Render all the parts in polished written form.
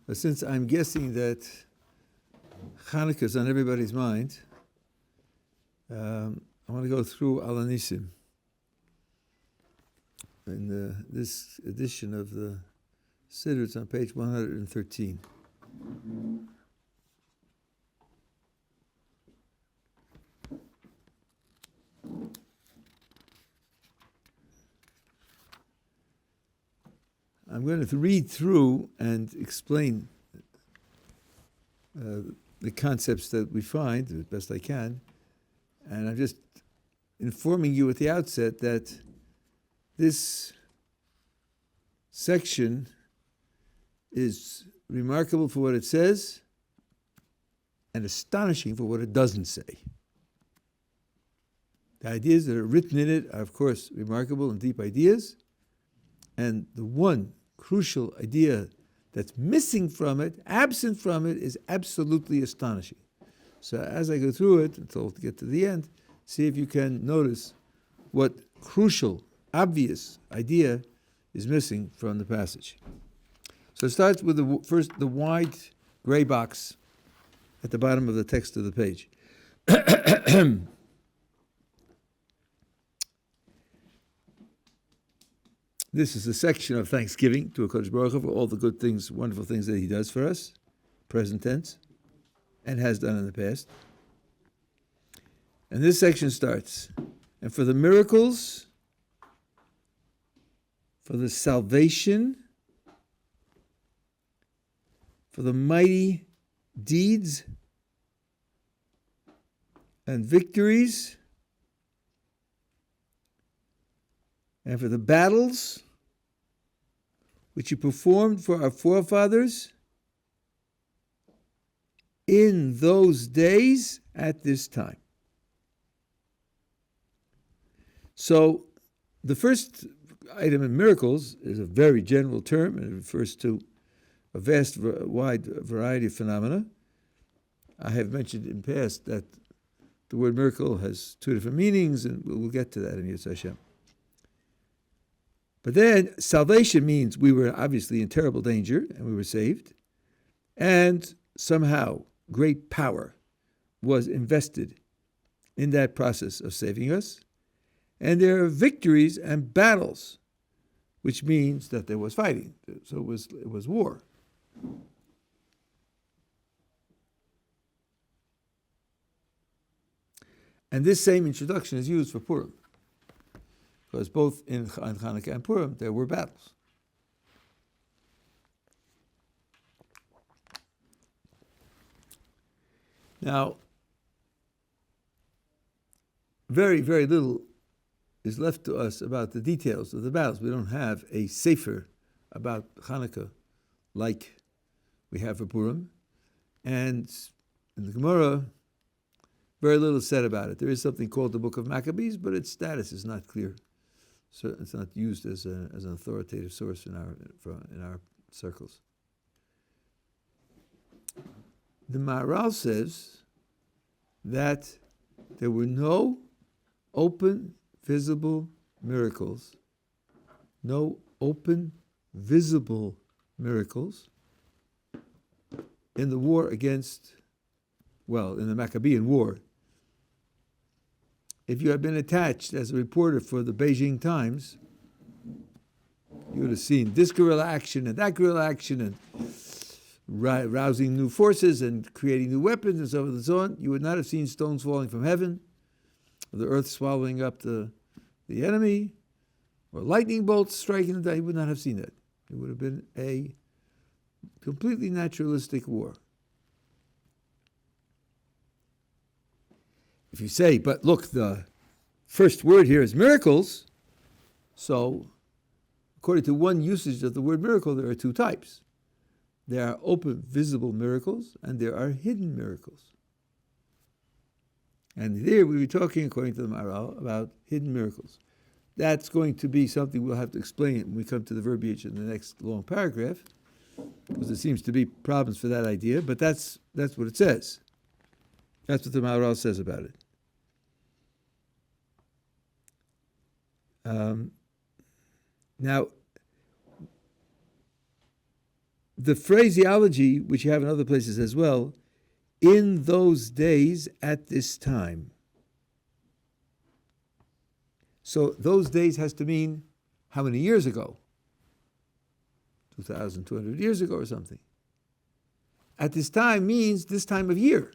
But since I'm guessing that Hanukkah is on everybody's mind, I want to go through Al Anisim in this edition of the Siddur. It's on page 113. I'm going to read through and explain the concepts that we find as best I can. And I'm just informing you at the outset that this section is remarkable for what it says and astonishing for what it doesn't say. The ideas that are written in it are, of course, remarkable and deep ideas. And the one crucial idea that's missing from it, absent from it, is absolutely astonishing. So as I go through it, until we get to the end, see if you can notice what crucial, obvious idea is missing from the passage. So it starts with the wide gray box at the bottom of the text of the page. This is a section of thanksgiving to HaKadosh Baruch Hu for all the good things, wonderful things that He does for us, present tense, and has done in the past. And this section starts, and for the miracles, for the salvation, for the mighty deeds and victories, and for the battles which you performed for our forefathers in those days at this time. So the first item in miracles is a very general term, and it refers to a wide variety of phenomena. I have mentioned in past that the word miracle has two different meanings, and we'll get to that in Yetz Hashem. But then salvation means we were obviously in terrible danger and we were saved. And somehow great power was invested in that process of saving us. And there are victories and battles, which means that there was fighting. So it was war. And this same introduction is used for Purim. Because both in Hanukkah and Purim, there were battles. Now, very, very little is left to us about the details of the battles. We don't have a sefer about Hanukkah like we have for Purim. And in the Gemara, very little is said about it. There is something called the Book of Maccabees, but its status is not clear. So it's not used as an authoritative source in our circles. The Maharal says that there were no open, visible miracles, in the war in the Maccabean War. If you had been attached as a reporter for the Beijing Times, you would have seen this guerrilla action and that guerrilla action and rousing new forces and creating new weapons and so on and so on. You would not have seen stones falling from heaven, or the earth swallowing up the enemy, or lightning bolts striking the day. You would not have seen that. It would have been a completely naturalistic war. If you say, but look, the first word here is miracles, so according to one usage of the word miracle, there are two types. There are open, visible miracles, and there are hidden miracles. And there we were talking, according to the Maharal, about hidden miracles. That's going to be something we'll have to explain when we come to the verbiage in the next long paragraph, because there seems to be problems for that idea, but that's what it says. That's what the Maharal says about it. Now, the phraseology, which you have in other places as well, in those days at this time. So those days has to mean how many years ago? 2,200 years ago or something. At this time means this time of year.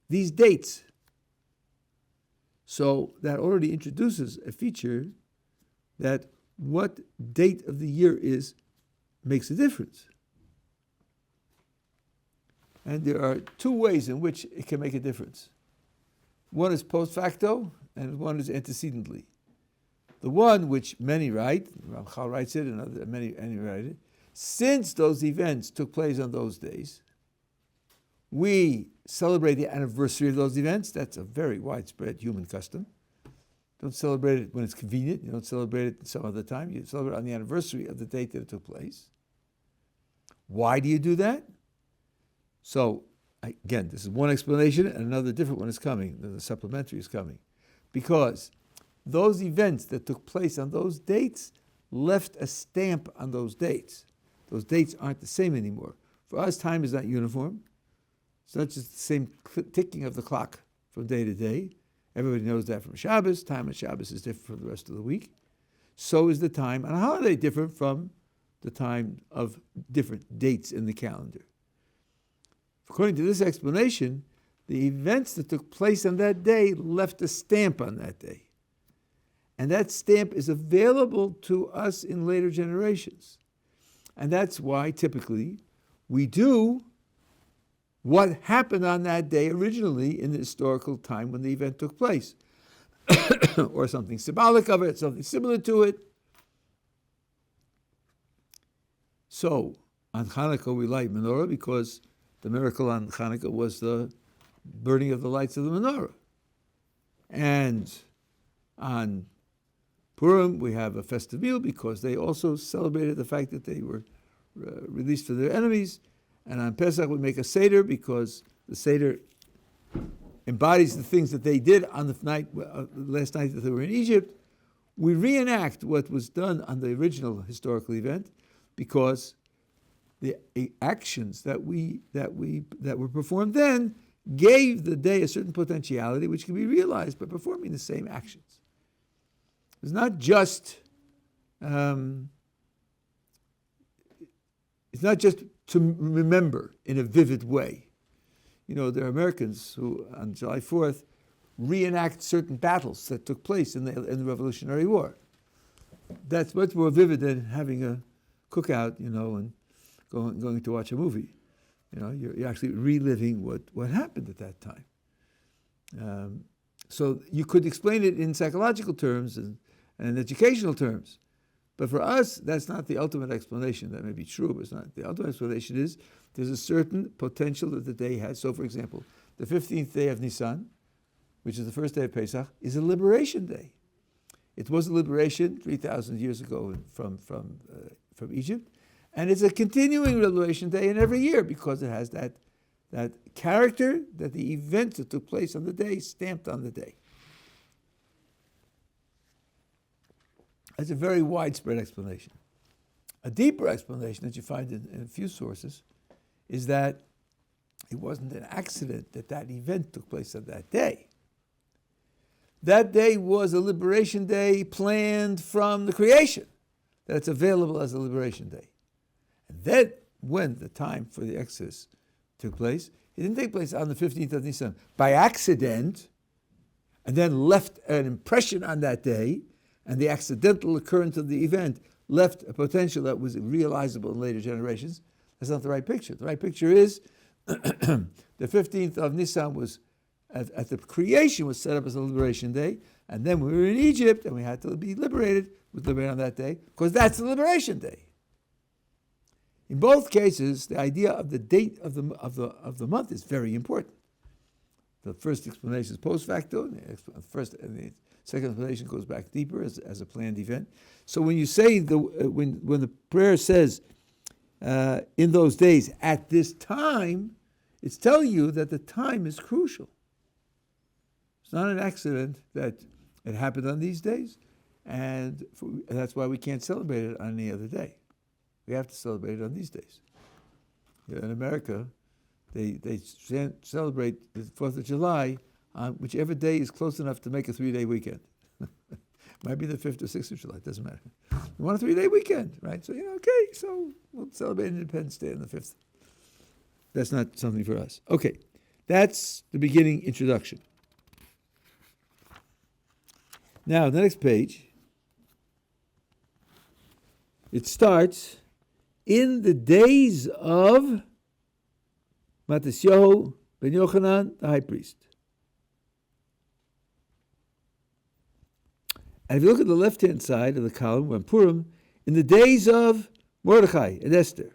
These dates. So that already introduces a feature that what date of the year is makes a difference. And there are two ways in which it can make a difference. One is post facto, and one is antecedently. The one which many write, Ramchal writes it, and many write it, since those events took place on those days, we celebrate the anniversary of those events. That's a very widespread human custom. Don't celebrate it when it's convenient. You don't celebrate it some other time. You celebrate on the anniversary of the date that it took place. Why do you do that? So, again, this is one explanation, and another different one is coming. The supplementary is coming. Because those events that took place on those dates left a stamp on those dates. Those dates aren't the same anymore. For us, time is not uniform. It's not just the same ticking of the clock from day to day. Everybody knows that from Shabbos. Time on Shabbos is different from the rest of the week. So is the time on a holiday different from the time of different dates in the calendar. According to this explanation, the events that took place on that day left a stamp on that day. And that stamp is available to us in later generations. And that's why, typically, we do what happened on that day originally in the historical time when the event took place. Or something symbolic of it, something similar to it. So, on Hanukkah we light menorah because the miracle on Hanukkah was the burning of the lights of the menorah. And on Purim we have a festive meal because they also celebrated the fact that they were released from their enemies. And on Pesach we make a Seder because the Seder embodies the things that they did on the last night that they were in Egypt. We reenact what was done on the original historical event because the actions that were performed then gave the day a certain potentiality which can be realized by performing the same actions. It's not just to remember in a vivid way. You know, there are Americans who, on July 4th, reenact certain battles that took place in the Revolutionary War. That's much more vivid than having a cookout, and going to watch a movie. You're actually reliving what happened at that time. So you could explain it in psychological terms and educational terms. But for us, that's not the ultimate explanation. That may be true, but it's not. The ultimate explanation is there's a certain potential that the day has. So, for example, the 15th day of Nisan, which is the first day of Pesach, is a liberation day. It was a liberation 3,000 years ago from Egypt, and it's a continuing liberation day in every year because it has that character that the events that took place on the day stamped on the day. That's a very widespread explanation. A deeper explanation that you find in a few sources is that it wasn't an accident that event took place on that day. That day was a liberation day planned from the creation, that it's available as a liberation day. And then, when the time for the Exodus took place, it didn't take place on the 15th of Nisan by accident, and then left an impression on that day, and the accidental occurrence of the event left a potential that was realizable in later generations. That's not the right picture. The right picture is the 15th of Nisan was, at the creation, was set up as a liberation day, and then we were in Egypt and we had to be liberated. We were liberated on that day because that's the liberation day. In both cases, the idea of the date of the month is very important. The first explanation is post facto, and the second explanation goes back deeper as a planned event. So when you say when the prayer says in those days at this time, it's telling you that the time is crucial. It's not an accident that it happened on these days, and that's why we can't celebrate it on any other day. We have to celebrate it on these days. In America, they celebrate the 4th of July on whichever day is close enough to make a 3-day weekend. Might be the 5th or 6th of July, it doesn't matter. We want a 3-day weekend, right? So, okay, so we'll celebrate Independence Day on the 5th. That's not something for us. Okay, that's the beginning introduction. Now, the next page, it starts, in the days of Matisyahu ben Yochanan, the high priest. And if you look at the left-hand side of the column, when Purim, in the days of Mordechai and Esther.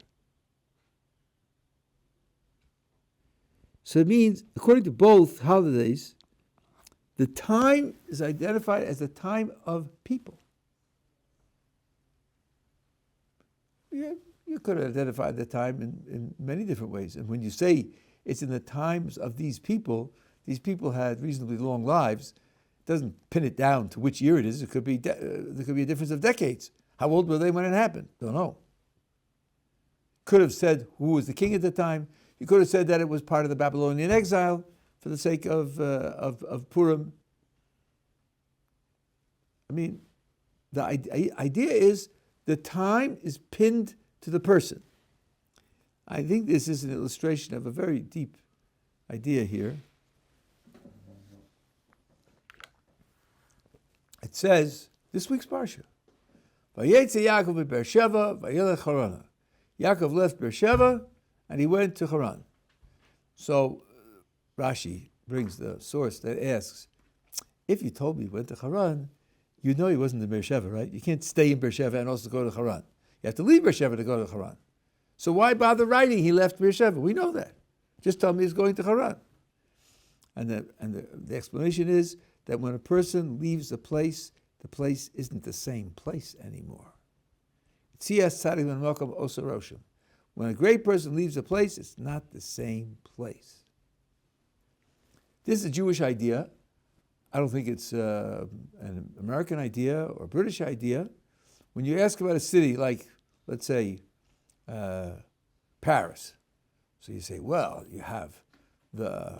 So it means, according to both holidays, the time is identified as the time of people. You could identify the time in many different ways. And when you say it's in the times of these people had reasonably long lives. It doesn't pin it down to which year it is. It could be there could be a difference of decades. How old were they when it happened? Don't know. Could have said who was the king at the time. You could have said that it was part of the Babylonian exile for the sake of Purim. I mean, the idea is the time is pinned to the person. I think this is an illustration of a very deep idea here. It says, this week's Parsha, Vayetze Yaakov Beersheva, Vayelech Harana. Yaakov left Beersheva and he went to Haran. So Rashi brings the source that asks, if you told me he went to Haran, you know he wasn't in Beersheva, right? You can't stay in Beersheva and also go to Haran. You have to leave Beersheva to go to Haran. So why bother writing he left Beersheva? We know that. Just tell me he's going to Haran. And the explanation is that when a person leaves a place, the place isn't the same place anymore. When a great person leaves a place, it's not the same place. This is a Jewish idea. I don't think it's an American idea or a British idea. When you ask about a city like, let's say, Paris, so you say, well, you have the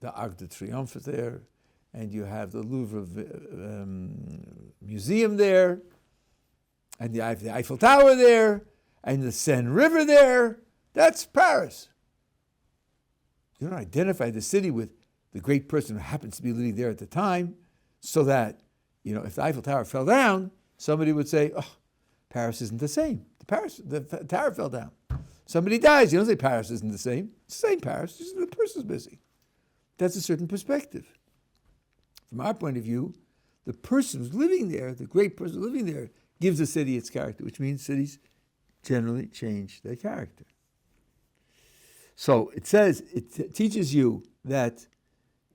Arc de Triomphe there, and you have the Louvre Museum there, and you have the Eiffel Tower there, and the Seine River there. That's Paris. You don't identify the city with the great person who happens to be living there at the time, so that, if the Eiffel Tower fell down, somebody would say, oh, Paris isn't the same. The tower fell down. Somebody dies. You don't say Paris isn't the same. It's the same Paris, just the person's missing. That's a certain perspective. From our point of view, the person who's living there, the great person living there, gives the city its character, which means cities generally change their character. So it says, it teaches you that,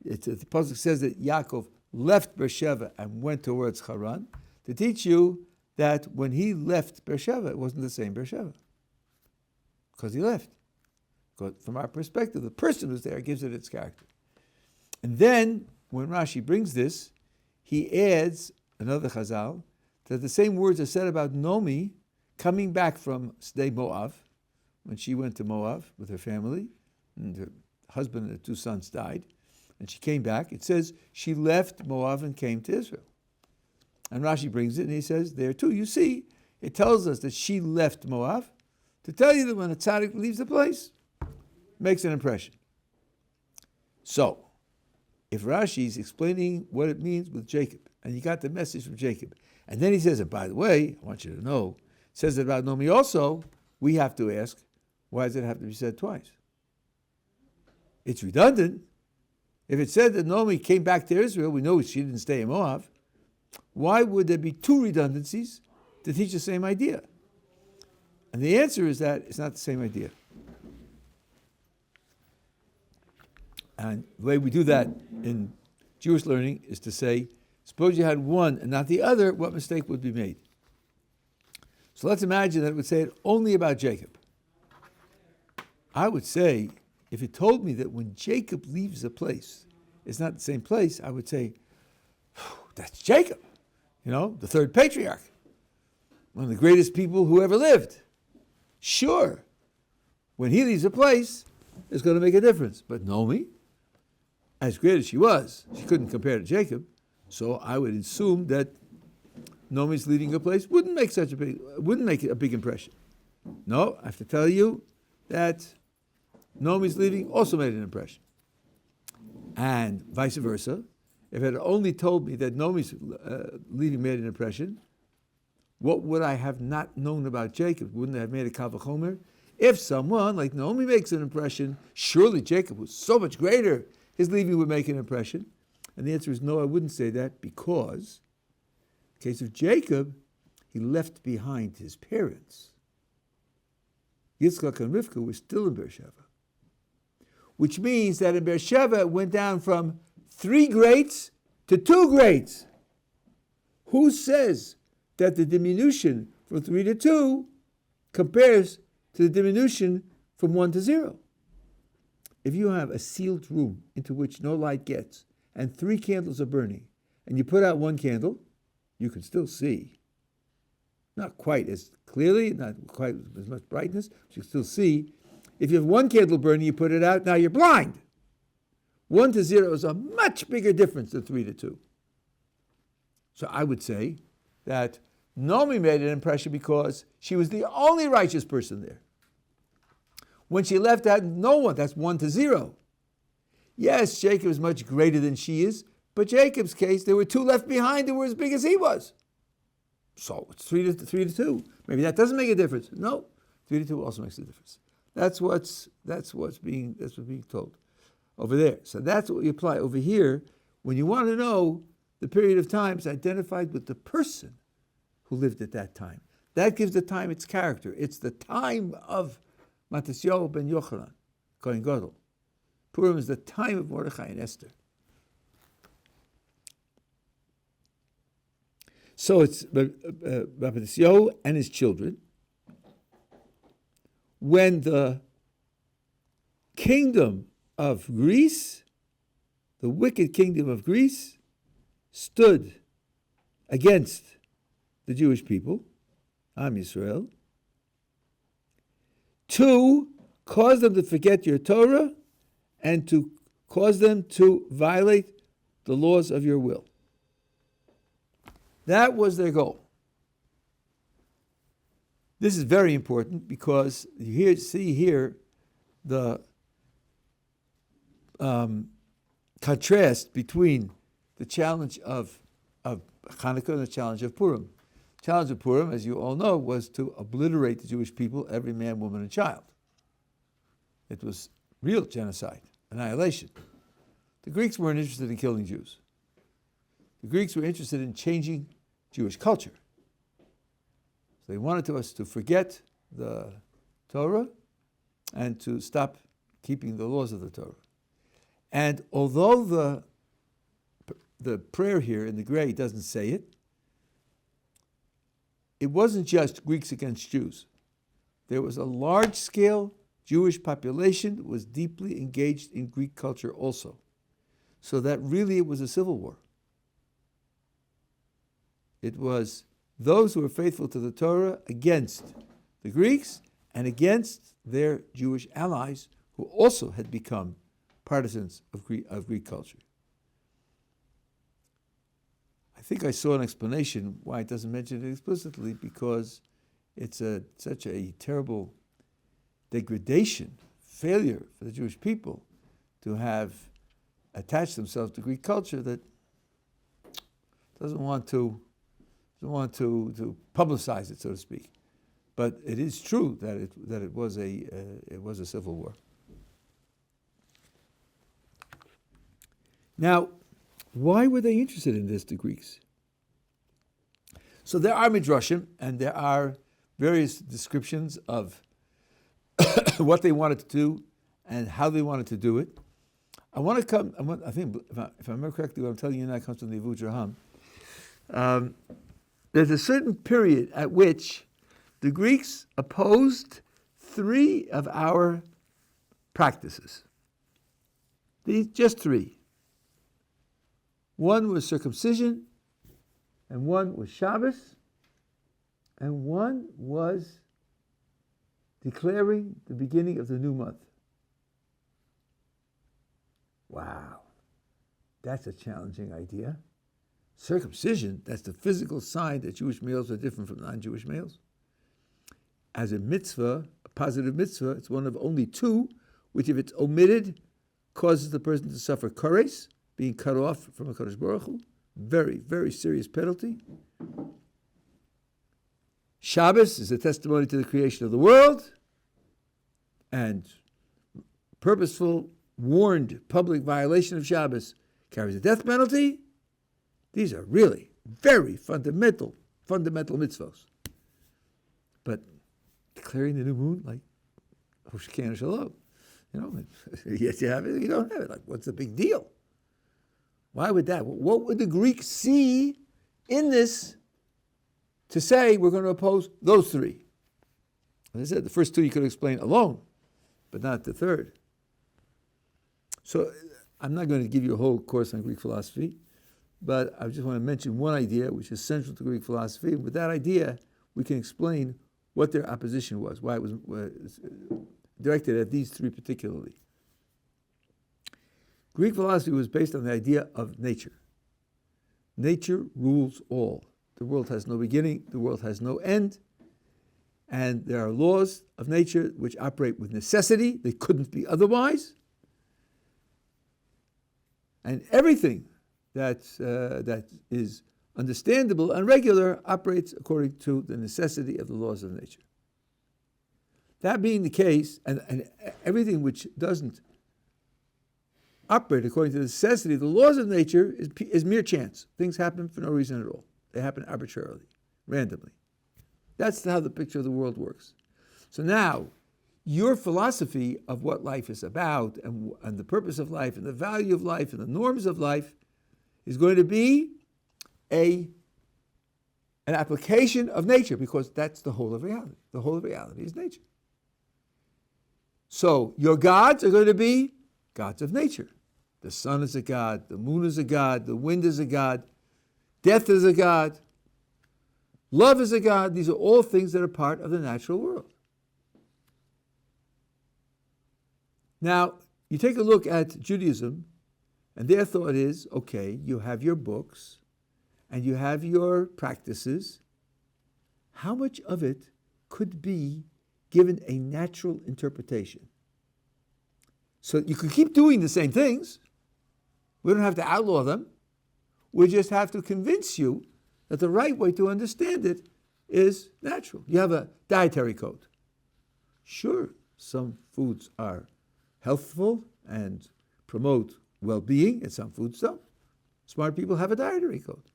the pasuk says that Yaakov left Beersheva and went towards Haran, to teach you that when he left Beersheva, it wasn't the same Beersheva. Because he left. Because from our perspective, the person who's there gives it its character. And then, when Rashi brings this, he adds another chazal, that the same words are said about Nomi coming back from Sdei Moav, when she went to Moav with her family, and her husband and her 2 sons died, and she came back. It says she left Moav and came to Israel. And Rashi brings it, and he says, there too, you see, it tells us that she left Moav to tell you that when a tzaddik leaves the place, it makes an impression. So, if Rashi is explaining what it means with Jacob, and you got the message from Jacob, and then he says, and by the way, I want you to know, it says it about Nomi also, we have to ask, why does it have to be said twice? It's redundant. If it said that Nomi came back to Israel, we know she didn't stay in Moab. Why would there be 2 redundancies to teach the same idea? And the answer is that it's not the same idea. And the way we do that in Jewish learning is to say, suppose you had one and not the other, what mistake would be made? So let's imagine that it would say it only about Jacob. I would say, if it told me that when Jacob leaves a place, it's not the same place, I would say, that's Jacob, the 3rd patriarch, one of the greatest people who ever lived. Sure, when he leaves a place, it's going to make a difference. But Naomi, as great as she was, she couldn't compare to Jacob. So I would assume that Naomi's leaving a place wouldn't make a big impression. No, I have to tell you that Naomi's leaving also made an impression. And vice versa. If it had only told me that Naomi's leaving made an impression, what would I have not known about Jacob? Wouldn't it have made a kal v'chomer? If someone like Naomi makes an impression, surely Jacob was so much greater, his leaving would make an impression. And the answer is no, I wouldn't say that, because in the case of Jacob, he left behind his parents. Yitzchak and Rivka were still in Beersheba, which means that in Beersheba it went down from 3 greats to 2 greats. Who says that the diminution from 3 to 2 compares to the diminution from 1 to 0? If you have a sealed room into which no light gets and 3 candles are burning, and you put out 1 candle, you can still see. Not quite as clearly, not quite as much brightness, but you can still see. If you have 1 candle burning, you put it out, now you're blind. 1 to 0 is a much bigger difference than 3 to 2. So I would say that Naomi made an impression because she was the only righteous person there. When she left out no one, that's 1 to 0. Yes, Jacob is much greater than she is, but Jacob's case, there were 2 left behind who were as big as he was. So it's 3 to 2. Maybe that doesn't make a difference. No, 3 to 2 also makes a difference. That's what's being told over there. So that's what we apply over here when you want to know the period of times identified with the person who lived at that time. That gives the time its character. It's the time of Matisyahu ben Yochanan, Kohen Gadol. Purim is the time of Mordechai and Esther. So it's Matisyahu and his children. When the kingdom of Greece, the wicked kingdom of Greece, stood against the Jewish people, Am Yisrael, to cause them to forget your Torah and to cause them to violate the laws of your will. That was their goal. This is very important because you see here the contrast between the challenge of Hanukkah and the challenge of Purim. The challenge of Purim, as you all know, was to obliterate the Jewish people, every man, woman, and child. It was real genocide, annihilation. The Greeks weren't interested in killing Jews. The Greeks were interested in changing Jewish culture. So they wanted us to forget the Torah and to stop keeping the laws of the Torah. And although the prayer here in the gray doesn't say it, it wasn't just Greeks against Jews. There was a large-scale Jewish population that was deeply engaged in Greek culture also. So that really it was a civil war. It was those who were faithful to the Torah against the Greeks and against their Jewish allies who also had become partisans of Greek culture. I think I saw an explanation why it doesn't mention it explicitly, because it's such a terrible degradation, failure for the Jewish people to have attached themselves to Greek culture that doesn't want to publicize it, so to speak. But it is true that it was a civil war. Now, why were they interested in this, the Greeks? So there are midrashim, and there are various descriptions of what they wanted to do and how they wanted to do it. I think, if I remember correctly, what I'm telling you now comes from the Yevut Raham. There's a certain period at which the Greeks opposed 3 of our practices. Just 3. One was circumcision, and one was Shabbos, and one was declaring the beginning of the new month. Wow, that's a challenging idea. Circumcision, that's the physical sign that Jewish males are different from non-Jewish males. As a mitzvah, a positive mitzvah, it's one of only two, which if it's omitted, causes the person to suffer kares, being cut off from a Kadosh Baruch Hu. Very, very serious penalty. Shabbos is a testimony to the creation of the world, and purposeful, warned public violation of Shabbos carries a death penalty. These are really very fundamental mitzvos. But declaring the new moon, like Hoshkan Shalom, yes, you have it, you don't have it. Like, what's the big deal? Why would that? What would the Greeks see in this to say we're going to oppose those three? As I said, the first two you could explain alone, but not the third. So I'm not going to give you a whole course on Greek philosophy, but I just want to mention one idea which is central to Greek philosophy. And with that idea, we can explain what their opposition was, why it was directed at these three particularly. Greek philosophy was based on the idea of nature. Nature rules all. The world has no beginning, the world has no end, and there are laws of nature which operate with necessity. They couldn't be otherwise. And everything that is understandable and regular operates according to the necessity of the laws of nature. That being the case, and everything which doesn't operate according to the necessity of the laws of nature is mere chance. Things happen for no reason at all. They happen arbitrarily, randomly. That's how the picture of the world works. So now, your philosophy of what life is about and the purpose of life and the value of life and the norms of life is going to be an application of nature, because that's the whole of reality. The whole of reality is nature. So your gods are going to be gods of nature. The sun is a god, the moon is a god, the wind is a god, death is a god, love is a god. These are all things that are part of the natural world. Now, you take a look at Judaism, and their thought is, okay, you have your books, and you have your practices. How much of it could be given a natural interpretation? So you could keep doing the same things. We don't have to outlaw them. We just have to convince you that the right way to understand it is natural. You have a dietary code. Sure, some foods are healthful and promote well-being, and some foods don't. Smart people have a dietary code.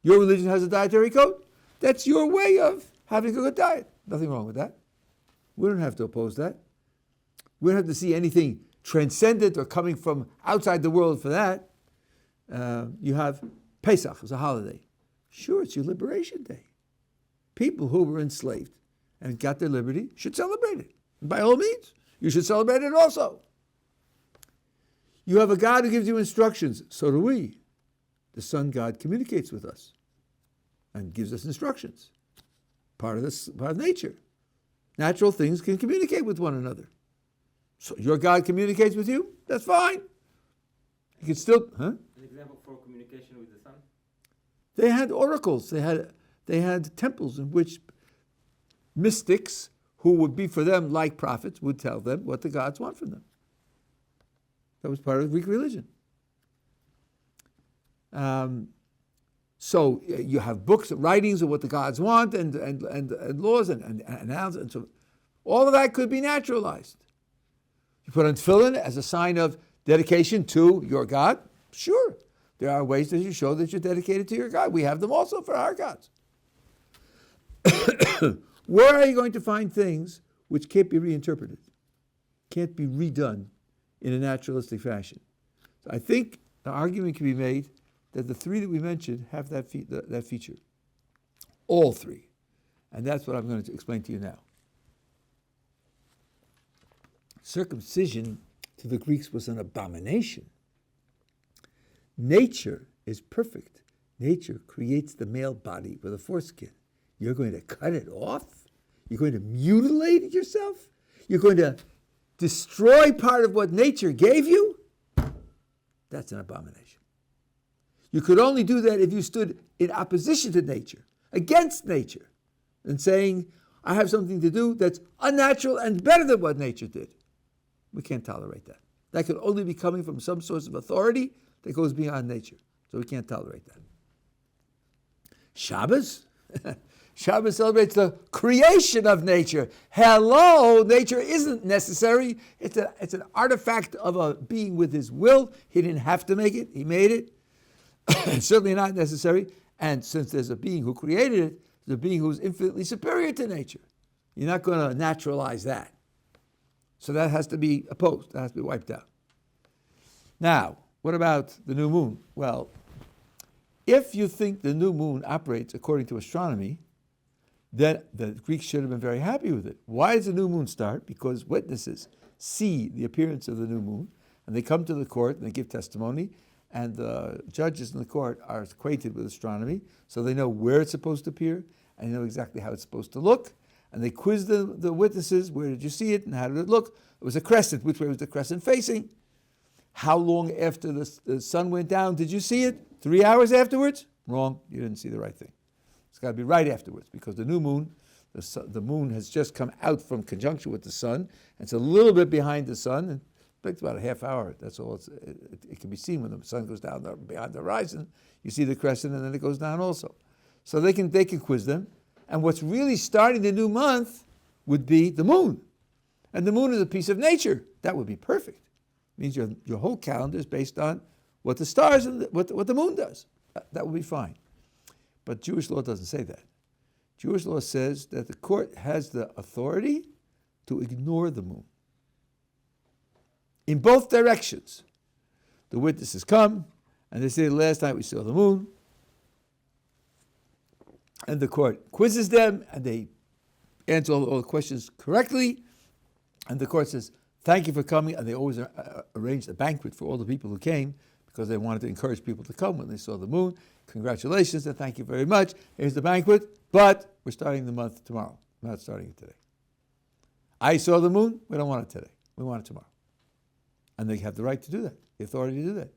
Your religion has a dietary code. That's your way of having a good diet. Nothing wrong with that. We don't have to oppose that. We don't have to see anything transcendent or coming from outside the world for that. You have Pesach as a holiday. Sure, it's your liberation day. People who were enslaved and got their liberty should celebrate it. And by all means, you should celebrate it also. You have a God who gives you instructions. So do we. The sun God communicates with us and gives us instructions. Part of nature. Natural things can communicate with one another. So your God communicates with you? That's fine. You can still, An example for communication with the sun? They had oracles. They had temples in which mystics, who would be for them like prophets, would tell them what the gods want from them. That was part of the Greek religion. So you have books, writings of what the gods want, and laws and announcements, and so all of that could be naturalized. You put on tefillin as a sign of dedication to your God. Sure, there are ways that you show that you're dedicated to your God. We have them also for our gods. Where are you going to find things which can't be reinterpreted, can't be redone in a naturalistic fashion? So I think the argument can be made that the three that we mentioned have that feature. All three. And that's what I'm going to explain to you now. Circumcision to the Greeks was an abomination. Nature is perfect. Nature creates the male body with a foreskin. You're going to cut it off? You're going to mutilate yourself? You're going to destroy part of what nature gave you? That's an abomination. You could only do that if you stood in opposition to nature, against nature, and saying, I have something to do that's unnatural and better than what nature did. We can't tolerate that. That could only be coming from some source of authority that goes beyond nature. So we can't tolerate that. Shabbos? Shabbos celebrates the creation of nature. Hello, nature isn't necessary. It's an artifact of a being with his will. He didn't have to make it. He made it. It's certainly not necessary. And since there's a being who created it, there's a being who's infinitely superior to nature. You're not going to naturalize that. So that has to be opposed. That has to be wiped out. Now, what about the new moon? Well, if you think the new moon operates according to astronomy, then the Greeks should have been very happy with it. Why does the new moon start? Because witnesses see the appearance of the new moon, and they come to the court and they give testimony, and the judges in the court are acquainted with astronomy, so they know where it's supposed to appear, and they know exactly how it's supposed to look, and they quiz the witnesses, where did you see it, and how did it look? It was a crescent. Which way was the crescent facing? How long after the sun went down did you see it? 3 hours afterwards? Wrong. You didn't see the right thing. It's got to be right afterwards, because the new moon, the moon has just come out from conjunction with the sun. It's a little bit behind the sun, and it takes about a half hour. That's all. It can be seen when the sun goes down behind the horizon. You see the crescent, and then it goes down also. So they can quiz them. And what's really starting the new month would be the moon. And the moon is a piece of nature. That would be perfect. It means your whole calendar is based on what the stars and what the moon does. That would be fine. But Jewish law doesn't say that. Jewish law says that the court has the authority to ignore the moon. In both directions. The witnesses come, and they say, last night we saw the moon. And the court quizzes them, and they answer all the questions correctly. And the court says, thank you for coming. And they always arranged a banquet for all the people who came, because they wanted to encourage people to come when they saw the moon. Congratulations, and thank you very much. Here's the banquet, but we're starting the month tomorrow. We're not starting it today. I saw the moon. We don't want it today. We want it tomorrow. And they have the right to do that, the authority to do that,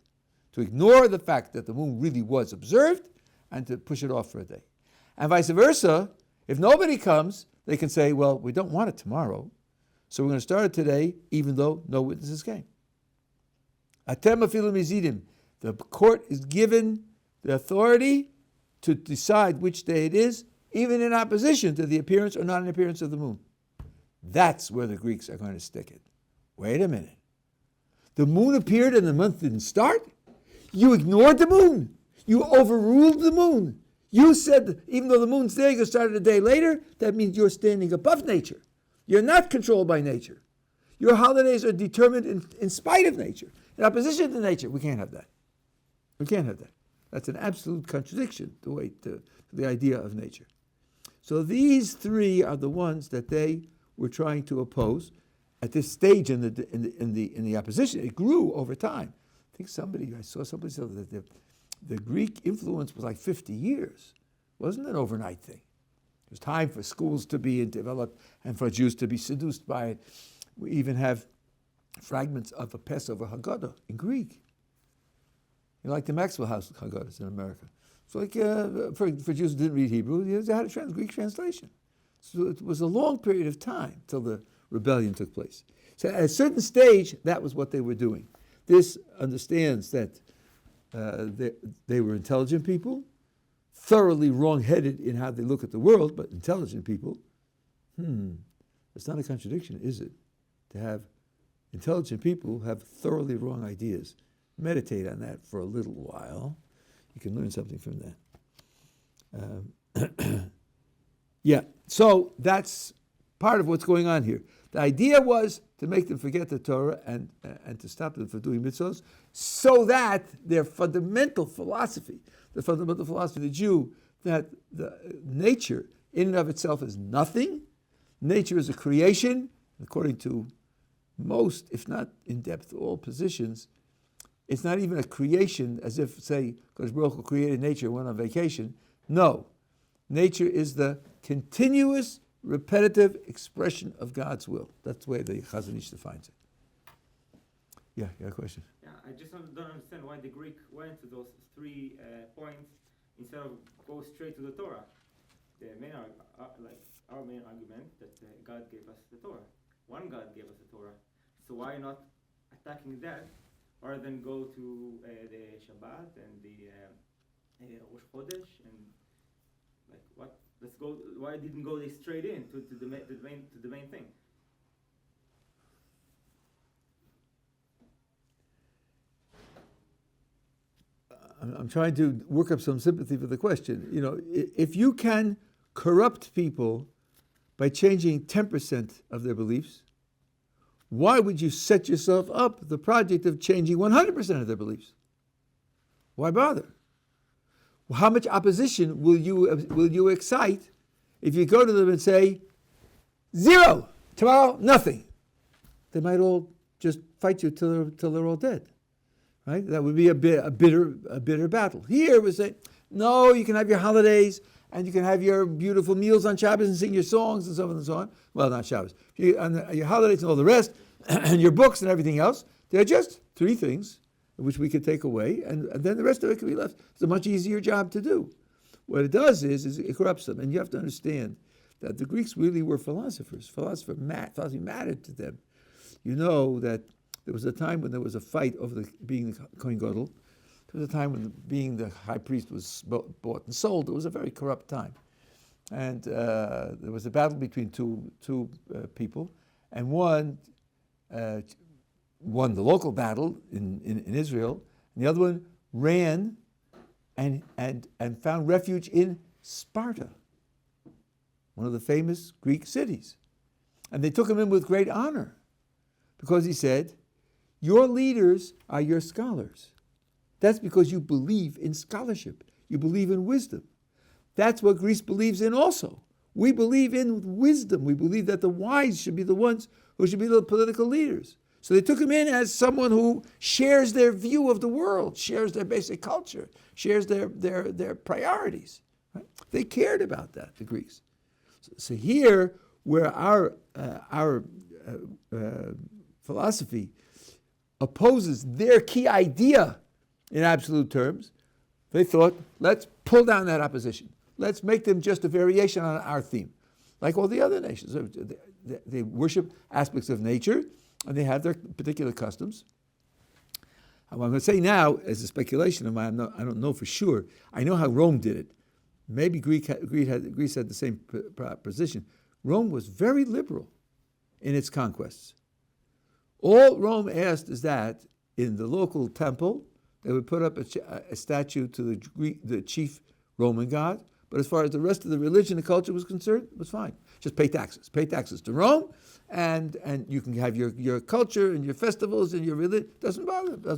to ignore the fact that the moon really was observed and to push it off for a day. And vice versa, if nobody comes, they can say, well, we don't want it tomorrow, so we're going to start it today, even though no witnesses came. Atem afilu mizidim. The court is given the authority to decide which day it is, even in opposition to the appearance or non-appearance of the moon. That's where the Greeks are going to stick it. Wait a minute. The moon appeared and the month didn't start? You ignored the moon. You overruled the moon. You said that even though the moon's there, you started a day later. That means you're standing above nature. You're not controlled by nature. Your holidays are determined in spite of nature, in opposition to nature. We can't have that. We can't have that. That's an absolute contradiction to the idea of nature. So these three are the ones that they were trying to oppose at this stage in the opposition. It grew over time. I saw somebody say that the Greek influence was like 50 years. It wasn't an overnight thing. It was time for schools to be developed and for Jews to be seduced by it. We even have fragments of a Passover Haggadah in Greek. Like the Maxwell House Haggadahs in America. It's like for Jews who didn't read Hebrew, they had a Greek translation. So it was a long period of time till the rebellion took place. So at a certain stage, that was what they were doing. This understands that they were intelligent people, thoroughly wrong-headed in how they look at the world, but intelligent people. It's not a contradiction, is it? To have intelligent people who have thoroughly wrong ideas. Meditate on that for a little while. You can learn something from that. So that's part of what's going on here. The idea was to make them forget the Torah and to stop them from doing mitzvahs, so that their fundamental philosophy, the Jew, that the nature in and of itself is nothing. Nature is a creation, according to most, if not in depth, all positions. It's not even a creation as if, say, Kodesh Baruch Hu created nature and went on vacation. No. Nature is the continuous repetitive expression of God's will. That's the way the Chazon Ish defines it. Yeah, you got a question? Yeah, I just don't understand why the Greek went to those 3 points instead of go straight to the Torah. The main, our main argument that God gave us the Torah. One God gave us the Torah. So why not attacking that, rather than go to the Shabbat and the Rosh Chodesh and like what? Let's go. Why didn't go straight in to the main thing? I'm trying to work up some sympathy for the question. You know, if you can corrupt people by changing 10% of their beliefs, why would you set yourself up the project of changing 100% of their beliefs? Why bother? How much opposition will you excite if you go to them and say, 0, tomorrow, nothing? They might all just fight you till they're all dead. Right? That would be a bitter battle. Here we say, no, you can have your holidays and you can have your beautiful meals on Shabbos and sing your songs and so on and so on. Well, not Shabbos. Your holidays and all the rest, and your books and everything else. They're just 3 things which we could take away, and then the rest of it can be left. It's a much easier job to do. What it does is it corrupts them. And you have to understand that the Greeks really were philosophers. Philosophy mattered to them. You know that there was a time when there was a fight over being the Kohen Gottleib. There was a time when being the high priest was bought and sold. It was a very corrupt time. And there was a battle between two people, and one won the local battle in Israel, and the other one ran and found refuge in Sparta, one of the famous Greek cities. And they took him in with great honor because he said, your leaders are your scholars. That's because you believe in scholarship. You believe in wisdom. That's what Greece believes in also. We believe in wisdom. We believe that the wise should be the ones who should be the political leaders. So they took him in as someone who shares their view of the world, shares their basic culture, shares their priorities. Right? They cared about that, the Greeks. So here, where our philosophy opposes their key idea in absolute terms, they thought, let's pull down that opposition. Let's make them just a variation on our theme. Like all the other nations. They worship aspects of nature, and they have their particular customs. What I'm going to say now, as a speculation of mine, I don't know for sure. I know how Rome did it. Maybe Greece had the same position. Rome was very liberal in its conquests. All Rome asked is that in the local temple, they would put up a statue to the chief Roman god. But as far as the rest of the religion and culture was concerned, it was fine. Just pay taxes. Pay taxes to Rome, and you can have your culture and your festivals and your religion. Doesn't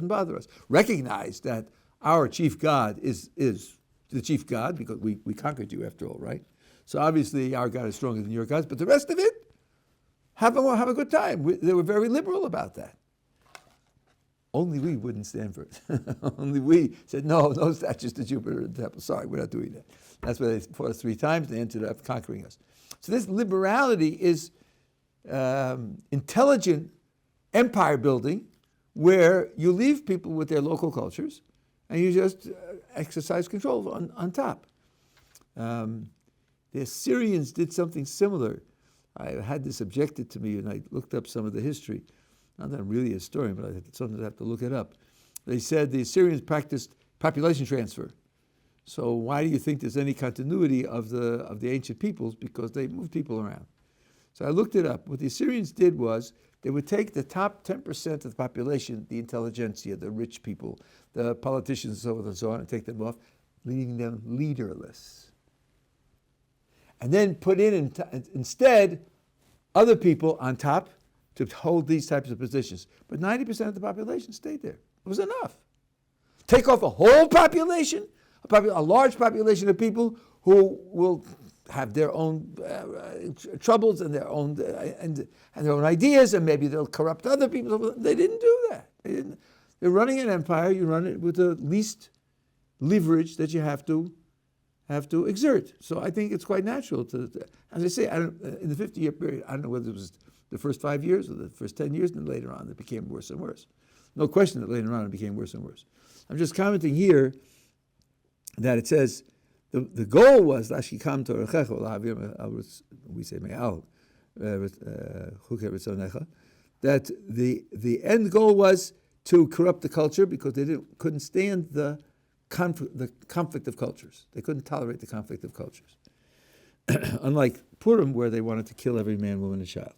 bother us. Recognize that our chief god is the chief god because we conquered you after all, right? So obviously our God is stronger than your gods, but the rest of it, have a good time. They were very liberal about that. Only we wouldn't stand for it. Only we said, no statues to Jupiter in the temple. Sorry, we're not doing that. That's why they fought us 3 times. They ended up conquering us. So this liberality is intelligent empire building where you leave people with their local cultures and you just exercise control on top. The Assyrians did something similar. I had this objected to me, and I looked up some of the history. Not that I'm really a historian, but I sometimes have to look it up. They said the Assyrians practiced population transfer. So why do you think there's any continuity of the ancient peoples? Because they moved people around. So I looked it up. What the Assyrians did was they would take the top 10% of the population, the intelligentsia, the rich people, the politicians, and so on and so on, and take them off, leaving them leaderless. And then put in instead other people on top to hold these types of positions. But 90% of the population stayed there. It was enough. Take off a whole population, a large population of people who will have their own troubles and their own ideas, and maybe they'll corrupt other people. They didn't do that. They're running an empire. You run it with the least leverage that you have to have to exert. So I think it's quite natural as I say, in the 50-year period, I don't know whether it was the first 5 years or the first 10 years, and then later on it became worse and worse. No question that later on it became worse and worse. I'm just commenting here that it says the goal was we say that the end goal was to corrupt the culture because they couldn't stand the conflict of cultures. They couldn't tolerate the conflict of cultures. Unlike Purim, where they wanted to kill every man, woman, and child.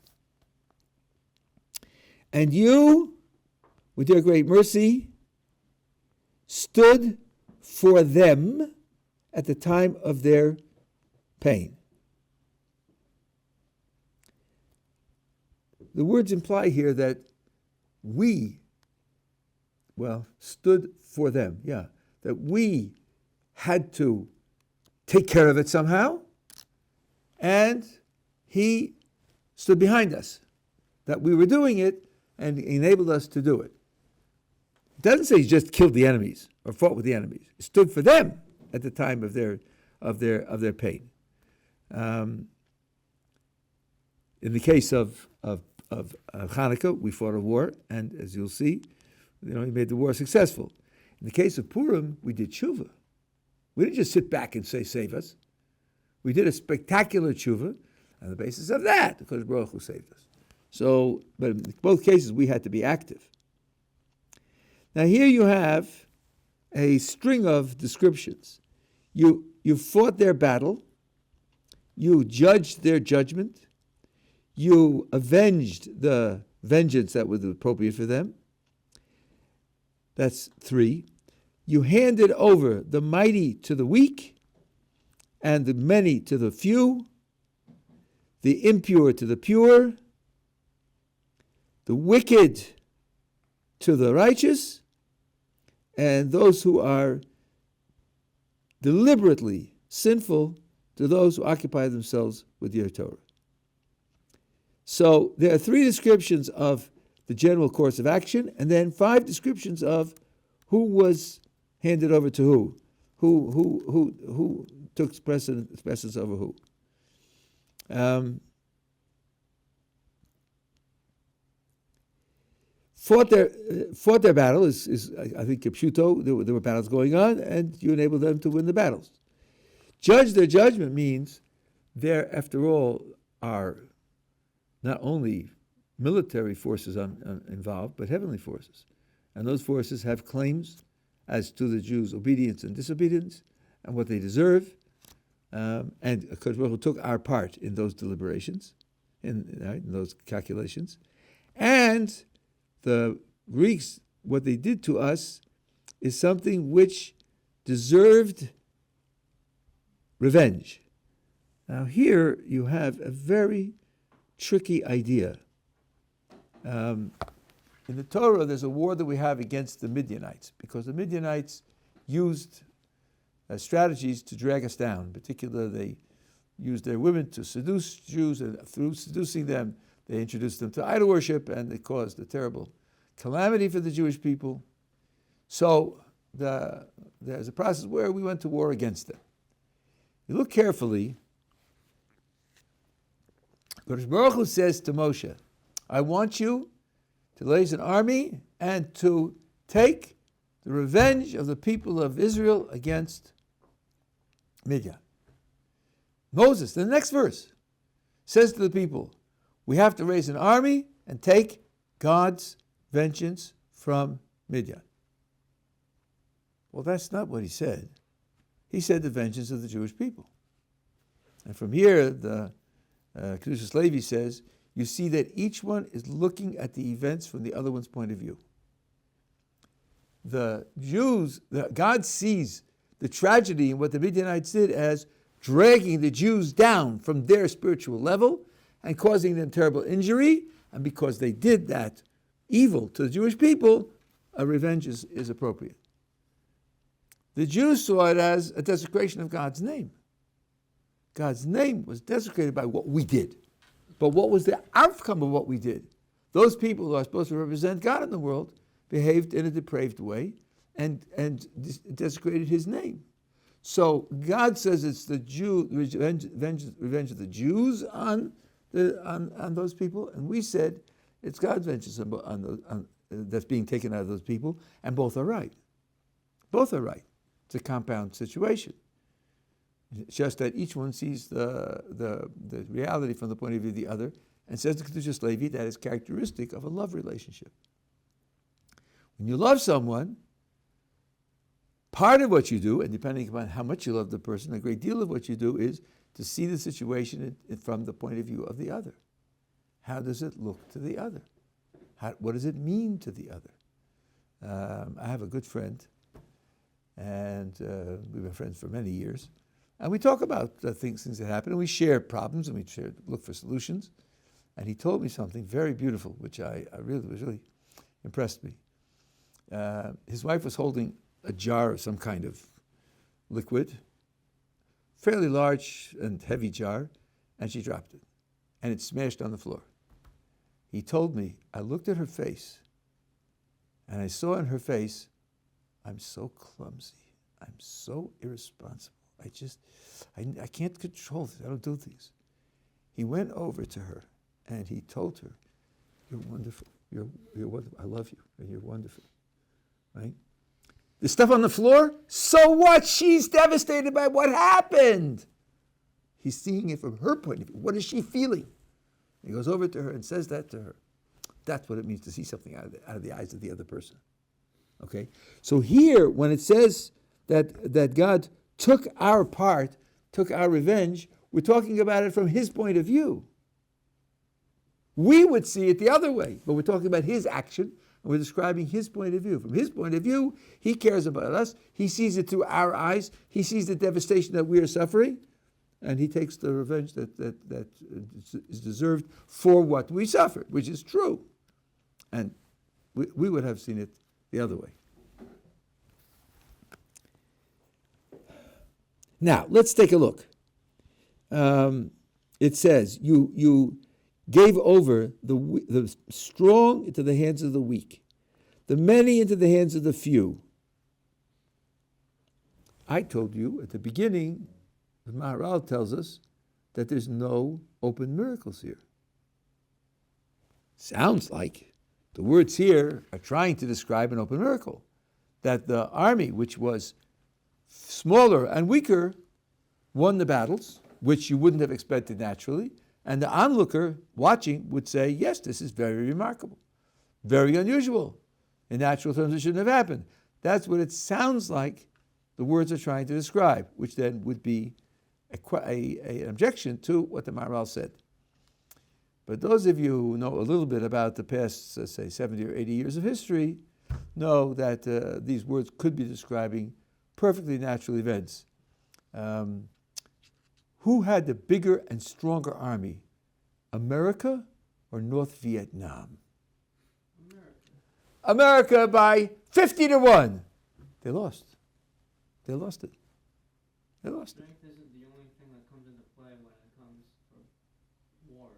And you, with your great mercy, stood for them at the time of their pain. The words imply here that we, stood for them, that we had to take care of it somehow, and he stood behind us, that we were doing it, and enabled us to do it. It doesn't say he just killed the enemies or fought with the enemies. He stood for them at the time of their pain. In the case of Hanukkah, we fought a war, and as you'll see, he made the war successful. In the case of Purim, we did tshuva. We didn't just sit back and say, save us. We did a spectacular tshuva on the basis of that, because Baruch Hu saved us. So, but in both cases, we had to be active. Now here you have a string of descriptions. You fought their battle. You judged their judgment. You avenged the vengeance that was appropriate for them. That's 3. You handed over the mighty to the weak, and the many to the few, the impure to the pure, the wicked to the righteous, and those who are deliberately sinful to those who occupy themselves with your Torah. So there are 3 descriptions of the general course of action, and then 5 descriptions of who was handed over to who took precedence over who. Fought their battle is I think Kipshuto. There were battles going on, and you enabled them to win the battles. Judge their judgment means there, after all, are not only military forces involved, but heavenly forces. And those forces have claims as to the Jews' obedience and disobedience and what they deserve. And Akadosh Baruch Hu took our part in those deliberations, in those calculations. And the Greeks, what they did to us is something which deserved revenge. Now here you have a very tricky idea. In the Torah, there's a war that we have against the Midianites, because the Midianites used strategies to drag us down. In particular, they used their women to seduce Jews, and through seducing them, they introduced them to idol worship, and they caused a terrible calamity for the Jewish people. So there's a process where we went to war against them. You look carefully, Baruch Hu says to Moshe, I want you to raise an army and to take the revenge of the people of Israel against Midian. Moses, the next verse, says to the people, we have to raise an army and take God's vengeance from Midian. Well, that's not what he said. He said the vengeance of the Jewish people. And from here, the Kedushas Levi says, you see that each one is looking at the events from the other one's point of view. The Jews, God sees the tragedy in what the Midianites did as dragging the Jews down from their spiritual level and causing them terrible injury. And because they did that evil to the Jewish people, a revenge is appropriate. The Jews saw it as a desecration of God's name. God's name was desecrated by what we did. But what was the outcome of what we did? Those people who are supposed to represent God in the world behaved in a depraved way and desecrated his name. So God says it's the revenge of the Jews on those people, and we said it's God's vengeance that's being taken out of those people, and both are right. Both are right. It's a compound situation. It's just that each one sees the reality from the point of view of the other, and says to Kedushas Levi that is characteristic of a love relationship. When you love someone, part of what you do, and depending upon how much you love the person, a great deal of what you do is to see the situation from the point of view of the other. How does it look to the other? What does it mean to the other? I have a good friend, and we've been friends for many years, and we talk about things that happen, and we share problems, and we look for solutions. And he told me something very beautiful, which I really impressed me. His wife was holding a jar of some kind of liquid, fairly large and heavy jar, and she dropped it, and it smashed on the floor. He told me, I looked at her face, and I saw in her face, I'm so clumsy, I'm so irresponsible, I can't control this, I don't do things. He went over to her, and he told her, you're wonderful, you're wonderful, I love you, and you're wonderful, right? The stuff on the floor, so what? She's devastated by what happened. He's seeing it from her point of view. What is she feeling? He goes over to her and says that to her. That's what it means to see something out of the eyes of the other person. Okay? So here, when it says that God took our part, took our revenge, we're talking about it from his point of view. We would see it the other way, but we're talking about his action, and we're describing his point of view. From his point of view, he cares about us. He sees it through our eyes. He sees the devastation that we are suffering, and he takes the revenge that is deserved for what we suffered, which is true. And we would have seen it the other way. Now, let's take a look. It says, you gave over the strong into the hands of the weak, the many into the hands of the few. I told you at the beginning, the Maharal tells us that there's no open miracles here. Sounds like the words here are trying to describe an open miracle, that the army, which was smaller and weaker, won the battles, which you wouldn't have expected naturally, and the onlooker watching would say, yes, this is very remarkable, very unusual. In natural terms, it shouldn't have happened. That's what it sounds like the words are trying to describe, which then would be an objection to what the Maharal said. But those of you who know a little bit about the past, say, 70 or 80 years of history, know that these words could be describing perfectly natural events. Who had the bigger and stronger army, America or North Vietnam? America by 50-1. They lost. They lost it. They lost it. Strength isn't the only thing that comes into play when it comes to war.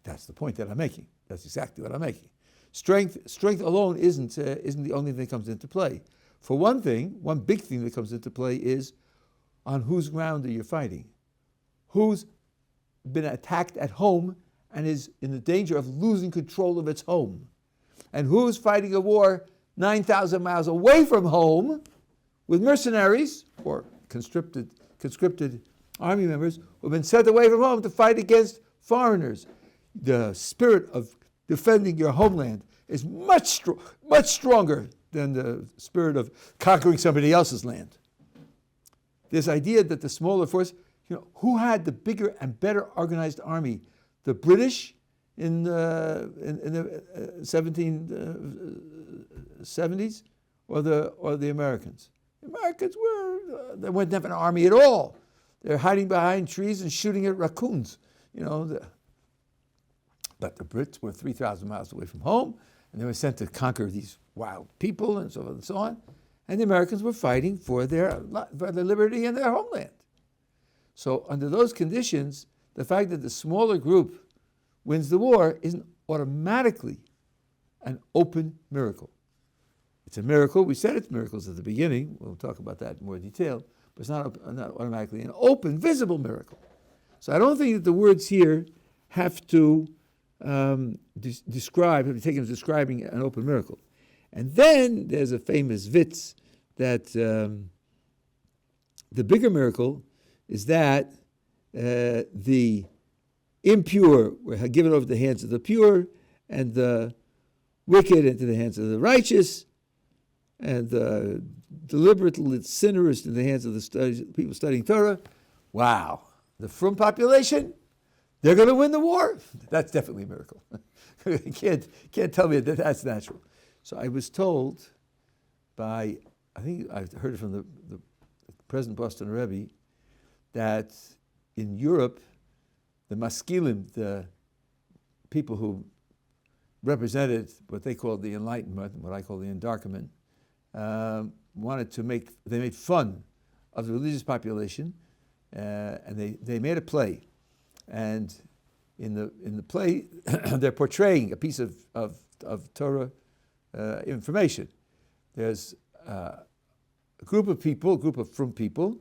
That's the point that I'm making. That's exactly what I'm making. Strength alone isn't the only thing that comes into play. For one thing, one big thing that comes into play is on whose ground are you fighting? Who's been attacked at home and is in the danger of losing control of its home? And who's fighting a war 9,000 miles away from home with mercenaries or conscripted army members who have been sent away from home to fight against foreigners? The spirit of defending your homeland is much stronger than the spirit of conquering somebody else's land. This idea that the smaller force, who had the bigger and better organized army? The British in the 1770s or the Americans? The Americans they wouldn't have an army at all. They're hiding behind trees and shooting at raccoons. But the Brits were 3,000 miles away from home, and they were sent to conquer these wild people and so on and so on. And the Americans were fighting for their liberty and their homeland. So under those conditions, the fact that the smaller group wins the war isn't automatically an open miracle. It's a miracle. We said it's miracles at the beginning. We'll talk about that in more detail. but it's not automatically an open, visible miracle. So I don't think that the words here have to describe, have to be taken as describing an open miracle. And then there's a famous vitz that the bigger miracle is that the impure were given over to the hands of the pure, and the wicked into the hands of the righteous, and the deliberately sinners in the hands of the people studying Torah. Wow. The frum population, they're going to win the war. That's definitely a miracle. You can't tell me that that's natural. So I was told by, I think I heard it from the present Boston Rabbi, that in Europe, the maskilim, the people who represented what they called the Enlightenment, what I call the Endarkenment, they made fun of the religious population, and they made a play. And in the play, they're portraying a piece of Torah information. There's a group of people, a group of frum people,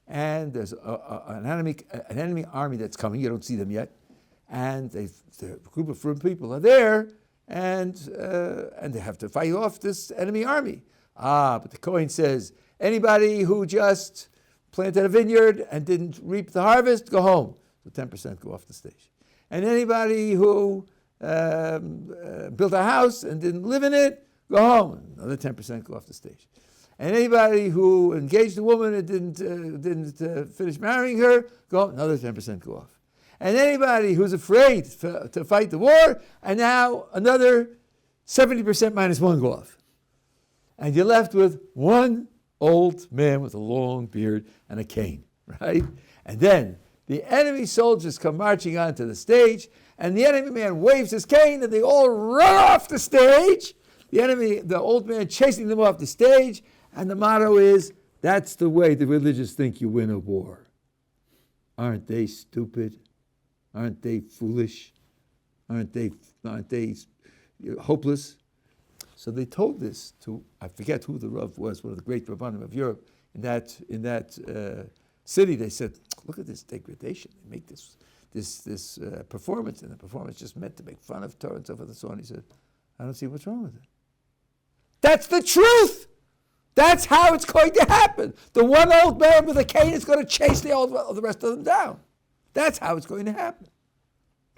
and there's an enemy army that's coming. You don't see them yet, and the group of frum people are there, and they have to fight off this enemy army. But the Kohen says, anybody who just planted a vineyard and didn't reap the harvest, go home. So 10% go off the stage. And anybody who built a house and didn't live in it, go home. Another 10% go off the stage. And anybody who engaged a woman and didn't finish marrying her, go home. Another 10% go off. And anybody who's afraid to fight the war, and now another 70% minus one go off. And you're left with one old man with a long beard and a cane, right? And then the enemy soldiers come marching onto the stage, and the enemy man waves his cane, and they all run off the stage. The old man chasing them off the stage, and the motto is, that's the way the religious think you win a war. Aren't they stupid? Aren't they foolish? Aren't they hopeless? So they told this to, I forget who the Rav was, one of the great Rabbanim of Europe. In that city, they said, look at this degradation. They make this performance, and the performance just meant to make fun of Torah and so forth and so on. He said, I don't see what's wrong with it. That's the truth. That's how it's going to happen. The one old man with a cane is going to chase the rest of them down. That's how it's going to happen.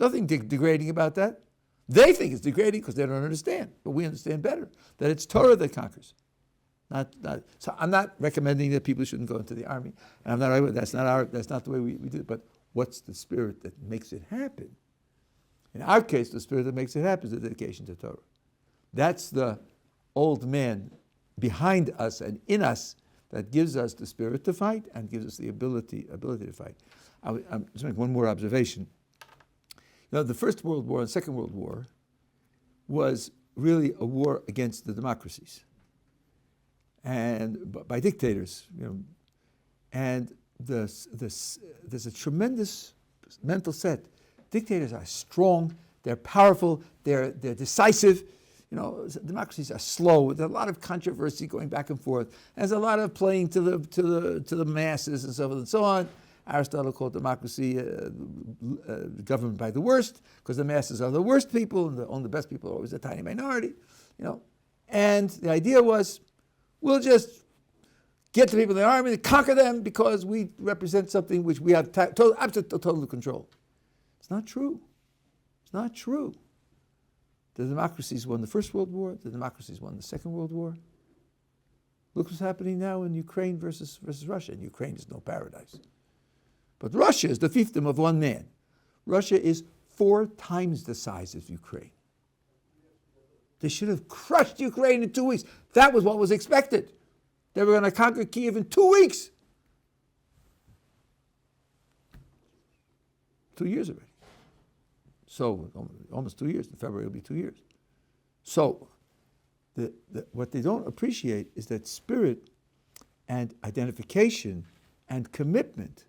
Nothing degrading about that. They think it's degrading because they don't understand, but we understand better that it's Torah that conquers. So I'm not recommending that people shouldn't go into the army, and that's not the way we do it. But what's the spirit that makes it happen? In our case, the spirit that makes it happen is the dedication to Torah. That's the old man behind us and in us that gives us the spirit to fight and gives us the ability to fight. I'm just make one more observation. The First World War and the Second World War was really a war against the democracies and by dictators. And there's a tremendous mental set. Dictators are strong, they're powerful, they're decisive. Democracies are slow. There's a lot of controversy going back and forth. There's a lot of playing to the masses and so forth and so on. Aristotle called democracy government by the worst, because the masses are the worst people, and only the best people are always a tiny minority. And the idea was, we'll just get the people in the army to conquer them because we represent something which we have total control. It's not true. It's not true. The democracies won the First World War. The democracies won the Second World War. Look what's happening now in Ukraine versus Russia. And Ukraine is no paradise. But Russia is the fiefdom of one man. Russia is 4 times the size of Ukraine. They should have crushed Ukraine in 2 weeks. That was what was expected. They were going to conquer Kiev in 2 weeks. 2 years already. So almost 2 years. In February it'll be 2 years. So what they don't appreciate is that spirit and identification and commitment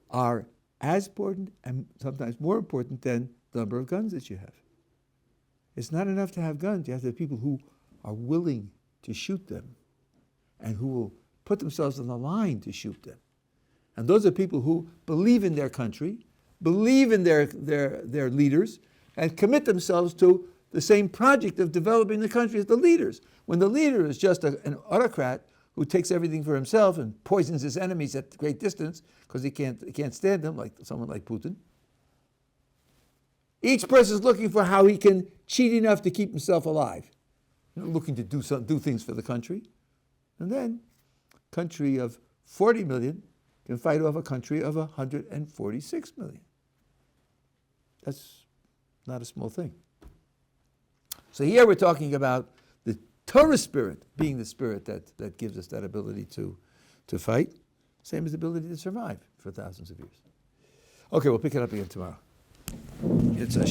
are as important and sometimes more important than the number of guns that you have. It's not enough to have guns. You have to have people who are willing to shoot them and who will put themselves on the line to shoot them. And those are people who believe in their country, believe in their leaders, and commit themselves to the same project of developing the country as the leaders. When the leader is just an autocrat who takes everything for himself and poisons his enemies at great distance because he can't stand them, like someone like Putin. Each person is looking for how he can cheat enough to keep himself alive, looking to do things for the country. And then, a country of 40 million can fight off a country of 146 million. That's not a small thing. So here we're talking about the Torah spirit being the spirit that gives us that ability to fight, same as the ability to survive for thousands of years. Okay, we'll pick it up again tomorrow. It's a